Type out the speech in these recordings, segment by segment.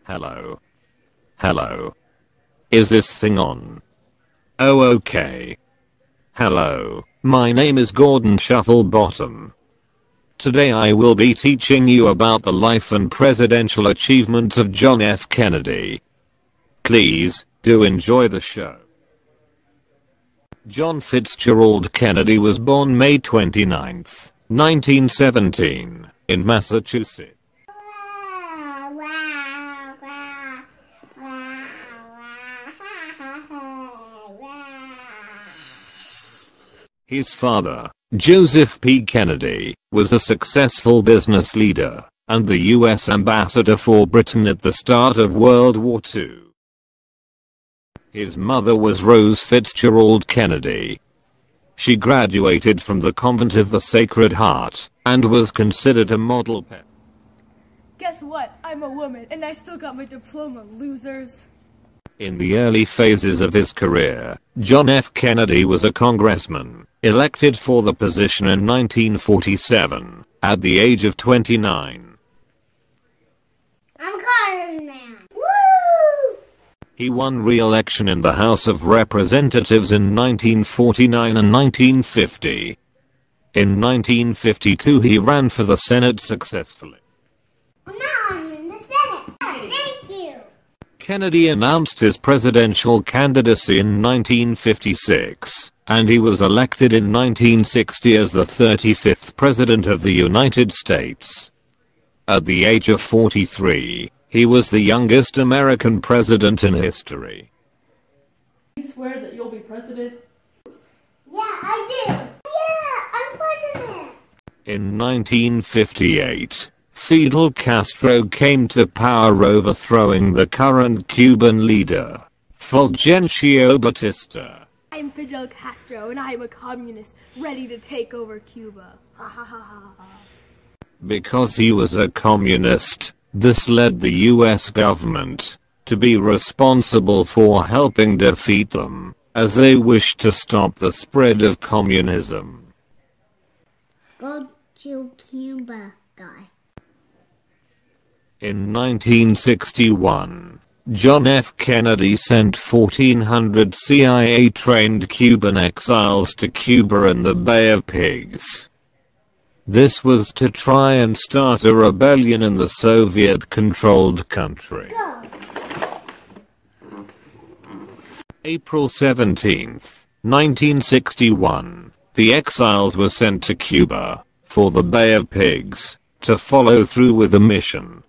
Hello. Hello. Is this thing on? Oh, okay. Hello, my name is Gordon Shufflebottom. Today I will be teaching you about the life and presidential achievements of John F. Kennedy. Please, do enjoy the show. John Fitzgerald Kennedy was born May 29, 1917, in Massachusetts. His father, Joseph P. Kennedy, was a successful business leader and the U.S. ambassador for Britain at the start of World War II. His mother was Rose Fitzgerald Kennedy. She graduated from the Convent of the Sacred Heart and was considered a model pet. Guess what? I'm a woman and I still got my diploma, losers. In the early phases of his career, John F. Kennedy was a congressman, elected for the position in 1947, at the age of 29. I'm Congressman! Woo! He won re-election in the House of Representatives in 1949 and 1950. In 1952 he ran for the Senate successfully. Well, now I'm in the Senate. Thank you! Kennedy announced his presidential candidacy in 1956, and he was elected in 1960 as the 35th President of the United States. At the age of 43, he was the youngest American president in history. You swear that you'll be president? Yeah, I do! Yeah, I'm president! In 1958, Fidel Castro came to power, overthrowing the current Cuban leader, Fulgencio Batista. I'm Fidel Castro and I'm a communist ready to take over Cuba. Ha ha ha ha ha. Because he was a communist, this led the US government to be responsible for helping defeat them, as they wished to stop the spread of communism. Go to Cuba, guy. In 1961, John F. Kennedy sent 1,400 CIA-trained Cuban exiles to Cuba in the Bay of Pigs. This was to try and start a rebellion in the Soviet-controlled country. Go! April 17, 1961, the exiles were sent to Cuba for the Bay of Pigs to follow through with the mission.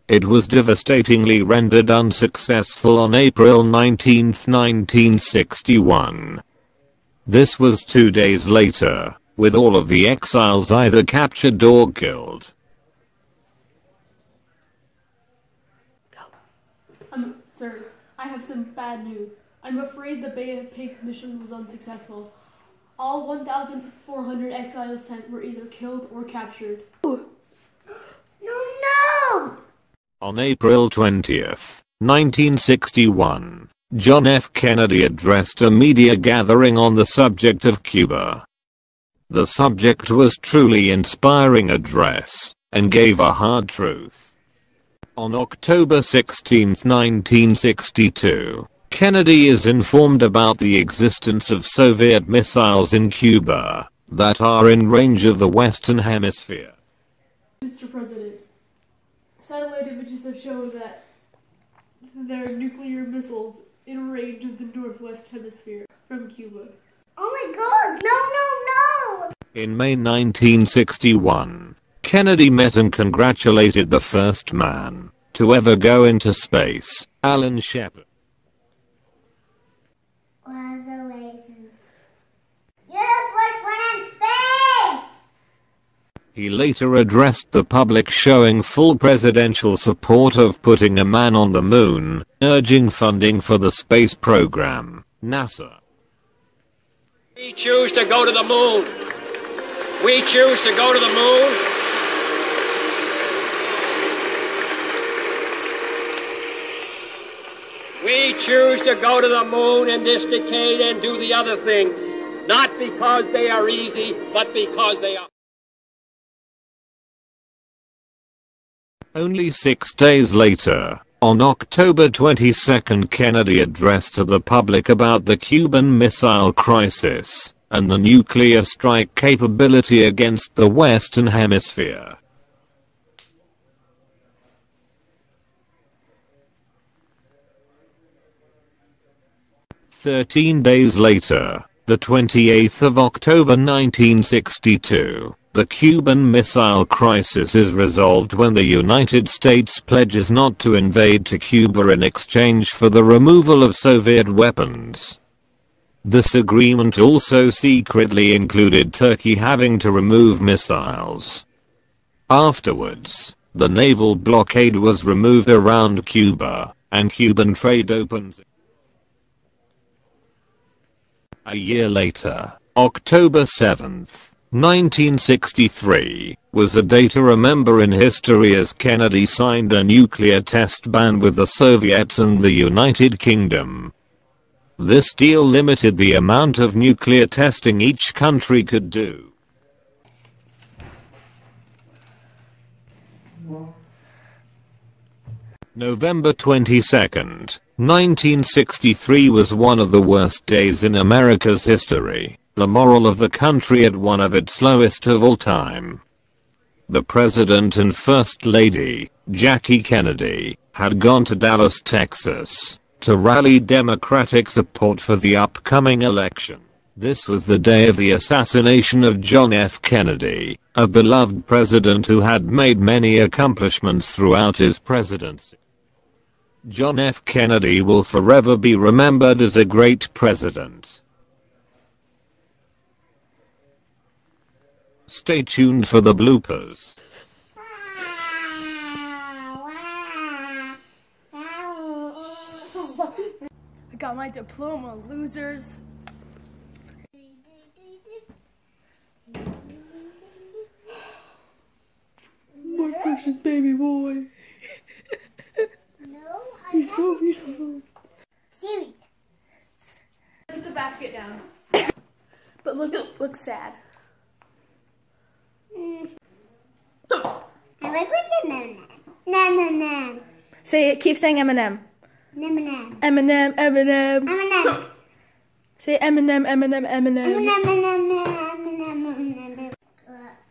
It was devastatingly rendered unsuccessful on April 19, 1961. This was 2 days later, with all of the exiles either captured or killed. Sir, I have some bad news. I'm afraid the Bay of Pigs mission was unsuccessful. All 1,400 exiles sent were either killed or captured. No! On April 20th, 1961, John F. Kennedy addressed a media gathering on the subject of Cuba. The subject was truly inspiring address, and gave a hard truth. On October 16, 1962, Kennedy is informed about the existence of Soviet missiles in Cuba that are in range of the Western Hemisphere. Mr. President, satellite images have shown that there are nuclear missiles in range of the Northwest Hemisphere from Cuba. Oh my gosh, no! In May 1961, Kennedy met and congratulated the first man to ever go into space, Alan Shepard. Congratulations. You're the first one in space! He later addressed the public showing full presidential support of putting a man on the moon, urging funding for the space program, NASA. We choose to go to the moon. We choose to go to the moon. We choose to go to the moon in this decade and do the other thing, not because they are easy, but because they are. Only 6 days later, On October 22, Kennedy addressed to the public about the Cuban Missile Crisis and the nuclear strike capability against the Western Hemisphere. "13 days later, the 28th of October 1962, the Cuban Missile Crisis is resolved when the United States pledges not to invade to Cuba in exchange for the removal of Soviet weapons. This agreement also secretly included Turkey having to remove missiles. Afterwards, the naval blockade was removed around Cuba, and Cuban trade opens. A year later, October 7th, 1963, was a day to remember in history as Kennedy signed a nuclear test ban with the Soviets and the United Kingdom. This deal limited the amount of nuclear testing each country could do. November 22nd, 1963 was one of the worst days in America's history. The moral of the country at one of its lowest of all time. The President and First Lady, Jackie Kennedy, had gone to Dallas, Texas, to rally Democratic support for the upcoming election. This was the day of the assassination of John F. Kennedy, a beloved president who had made many accomplishments throughout his presidency. John F. Kennedy will forever be remembered as a great president. Stay tuned for the bloopers. I got my diploma, losers. My precious baby boy. He's so beautiful. Siri. Put the basket down. But look sad. I like what M&M. Say it. Keep saying Eminem. M&M. Eminem. Eminem. M&M. Say Eminem. Eminem. Eminem. M&M.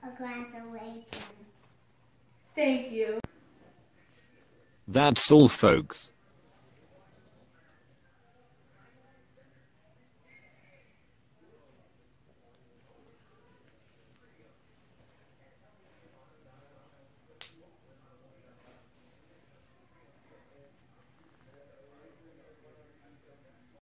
A glass of raisins. Thank you. That's all, folks.